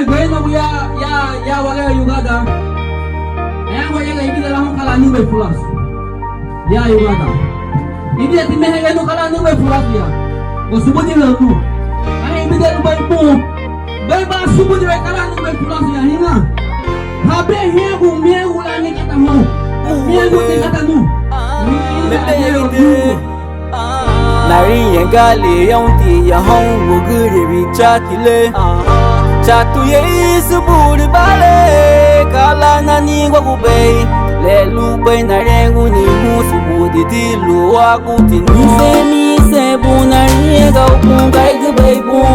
Gayna ya wale Uganda. Yang ibida la kala ni be pulas. Ya Uganda. Ibida timehe gayno kala ni be pulas ya. Go subudi la tu. Ibida lu bay po. Bay ba subudi be kala ni be pulas ya hina. Habe hegu miegu la ni kata mo. Miegu ni kata nu. Nari yengali yonti ya hong wuguri richatile chatu ye isuburi bale kala nani gwagube le lube na rengu ni musubudi dilu wakuti mise bunari ga ukunga igbebu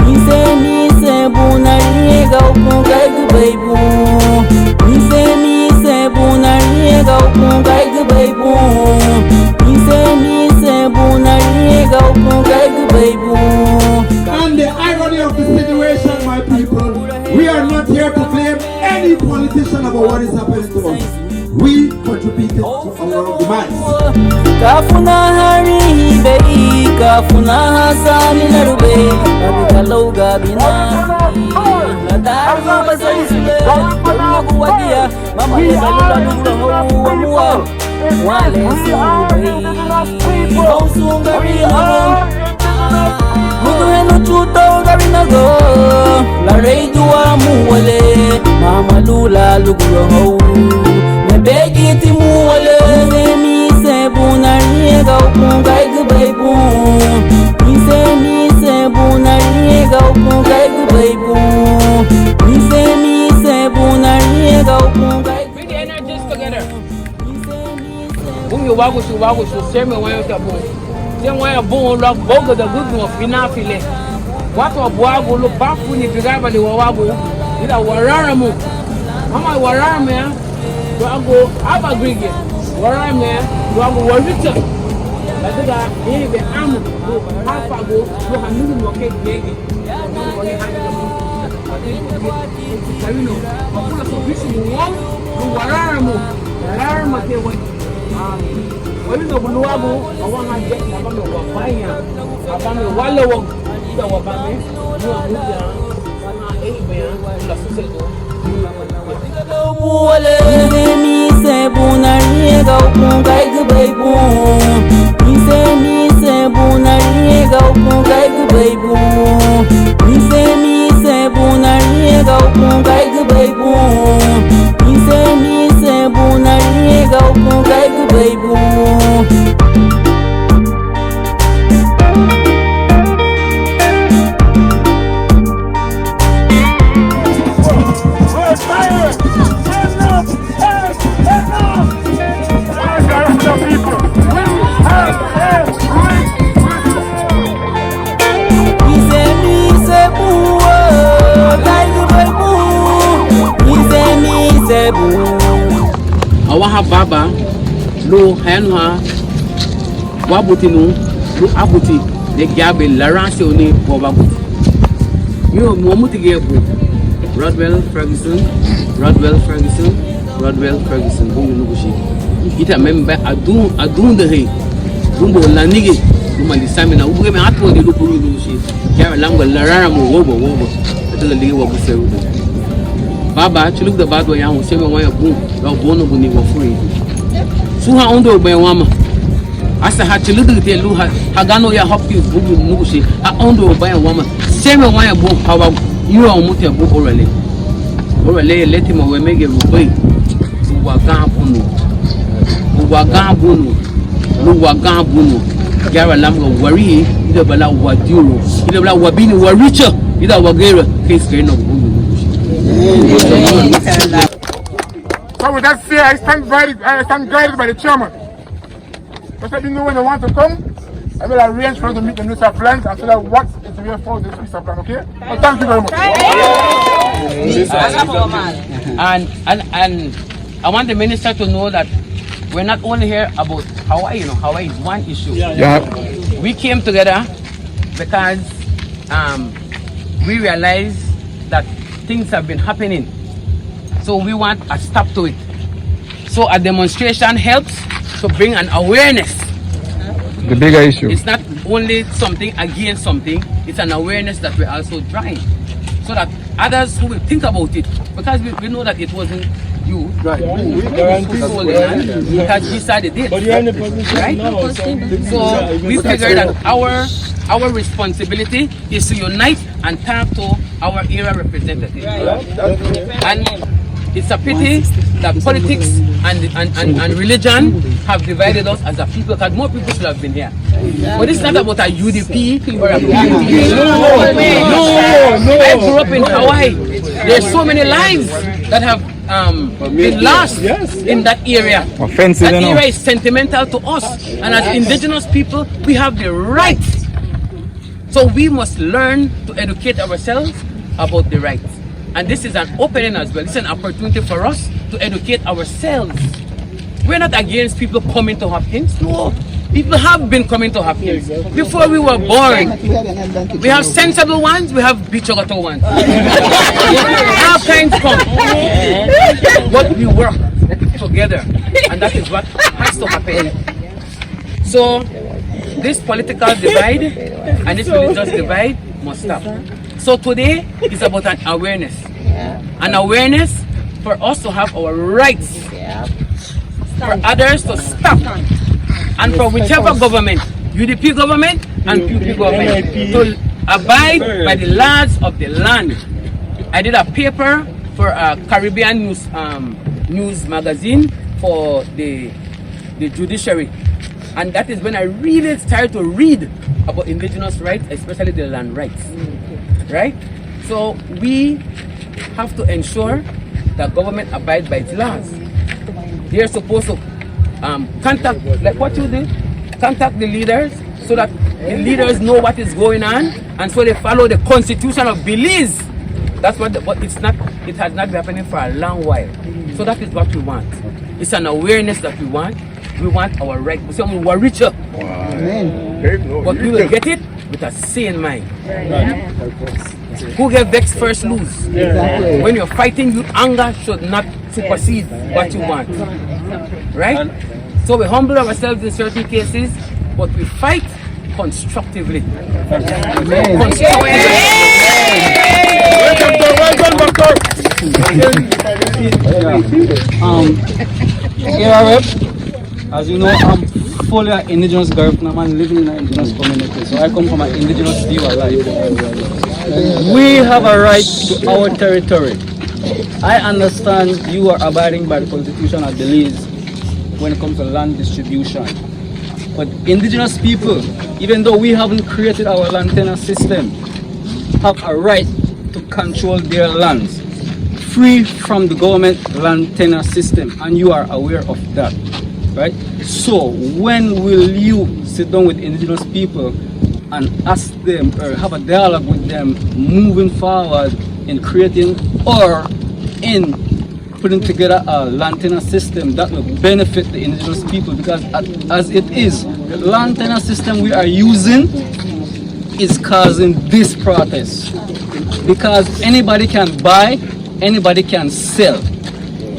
mise bunari ga ukunga igbebu mise bunari ga ukunga igbebu And the irony of the situation, my people, we are not here to blame any politician about what is happening to us. We contributed to our demise. Kafuna hari bei, kafuna hasani narube, kabikalo gabina. Ladari basai sule, kafuna kuwadia, mama yebalula nunga hau amua. Wale sube, hausunga rina. Mudu henu chuto garina go, la rei dua muwale, mama lula luguro hau. Begi timu wale mi se bunari ga ukunga igbebu mi se bunari ga ukunga igbebu mi se bunari ga ukunga bring the energies together. Bung you wago su seme wanyo tabu se wanyo bon lo bogo da gudu fina file watu wago lo bafu ni pigaba li wago ila wararamu mama wararamu ya do ago aba grige wararamu ya do ago warita ladiga ni be amu do hafa go do hanulu mo ke gege ko ni sabino makula so bisu mo wararamu ke wa wani no buluwago awanga je abame wafanya abame wale wo ida wabame no amuja sana ebe la susedo wale mi se bunari ga ukunga igbebu mi se bunari ga ukunga igbebu mi se bunari ga ukunga igbebu mi se bunari ga ukunga igbebu. awaha baba lo henha wabuti nu lo abuti de gabe laranse oni bobabuti yo mo mutige bu Rodwell Ferguson bungu nugushi ita membe adun de he bumbo lanige umali samina ubuge me atwo de lo buru nugushi ya lamgo larara mo wobo de le wo buseru baba chuluk da badwa ya ho seme wan ya bun ro bono buni wo furi suha ondo be wama asa ha chuludu te lu ha gano ya Hopkins bugu nugushi ha ondo be wama seme wan ya bun hawa yo omuti bu orale leti mo we mege rubai wa gambunu gara lamgo wari ida bala waduro ida bala wabini waricha ida wagera case no bugu So with that said, I stand guided by the chairman. Just let me know when they want to come. I will arrange for them to meet the minister of plans and so that what is the way forward this minister plan, okay? Well, thank you very much. And I want the minister to know that we're not only here about Hawaii, Hawaii is one issue. We came together because we realized that things have been happening. So we want a stop to it. So a demonstration helps to bring an awareness. The bigger issue. It's not only something against something, it's an awareness that we're also trying. So that others who will think about it, because we know that it wasn't you Right. who sold the land, because he decided it. But you're in the position Right? now, So we figured that our responsibility is to unite and talk to our area representatives. And it's a pity that politics and religion have divided us as a people, because more people should have been here. But it's not about a UDP or a PDP. No. I grew up in Hawaii. There's so many lives that have been lost in that area. That area is sentimental to us, and as indigenous people, we have the right. So we must learn to educate ourselves about the rights. And this is an opening as well. It's an opportunity for us to educate ourselves. We're not against people coming to Hopkins. No. People have been coming to Hopkins before we were born. We have sensible ones, we have bichogoto ones. All kinds come. But we work together, and that is what has to happen. So this political divide and this religious divide must stop. So today is about an awareness. An awareness for us to have our rights. For others to stop. And for whichever government, UDP government and PUP government, to abide by the laws of the land. I did a paper for a Caribbean news magazine for the judiciary. And that is when I really started to read about indigenous rights, especially the land rights. Right? So we have to ensure that government abides by its laws. They are supposed to contact, like what you did, contact the leaders so that the leaders know what is going on, and so they follow the constitution of Belize. That's what, but it has not been happening for a long while. So that is what we want. It's an awareness that we want. We want our right. We say we're richer. But we will get it with a sane mind. Who gets vexed first lose. When you're fighting, your anger should not supersede what you want. Right? So we humble ourselves in certain cases, but we fight constructively. As you know, I'm fully an indigenous Garifuna man living in an indigenous community, so I come from an indigenous view of life. We have a right to our territory. I understand you are abiding by the constitution of Belize when it comes to land distribution. But indigenous people, even though we haven't created our land tenure system, have a right to control their lands, free from the government land tenure system, and you are aware of that. Right? So when will you sit down with indigenous people and ask them or have a dialogue with them moving forward in creating or in putting together a land tenure system that will benefit the indigenous people? Because as it is, the land tenure system we are using is causing this protest. Because anybody can buy, anybody can sell.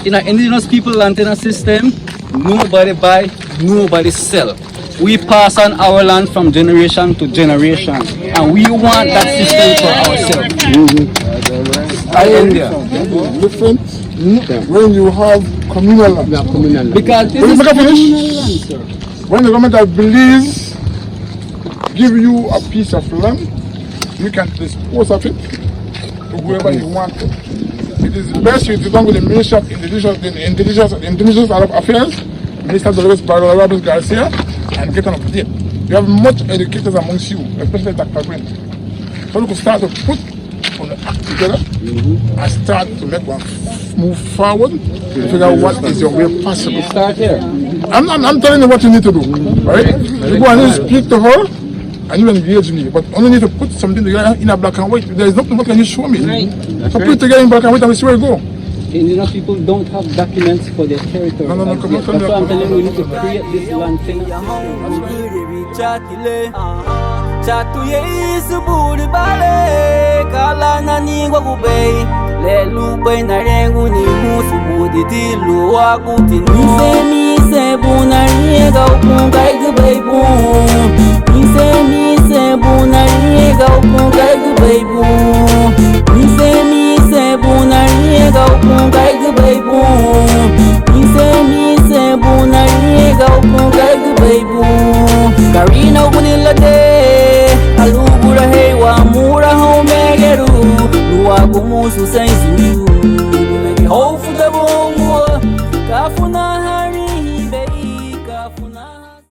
In an indigenous people land tenure system, nobody buy, nobody sell. We pass on our land from generation to generation, and we want that system for ourselves. I end there. Different when you have communal land. Because this is communal land, sir. When the government of Belize give you a piece of land, you can dispose of it to whoever you want. It is best you sit down with the Minister of Indigenous Affairs, Minister Dolores Barros Garcia, and get an update. You have much educators amongst you, especially Dr. Brent. So we can start to put on the act together and start to make one move forward to figure out what is your way possible. Start here. I'm telling you what you need to do, right? You go and speak to her, and you engage me, but only need to put something together in a black and white. There is nothing more can you show me. So put it together in black and white and we see where it go. Indigenous people don't have documents for their territory. No, come on, That's why I'm telling you, we need to create this land tenure. Chatuye isuburi bale kala nani wakubei lelu na rengu ni musu buditi luwa kutinu mise bunariega upunga igubeibu mise bunariega upunga igubeibu mise kumusu senzu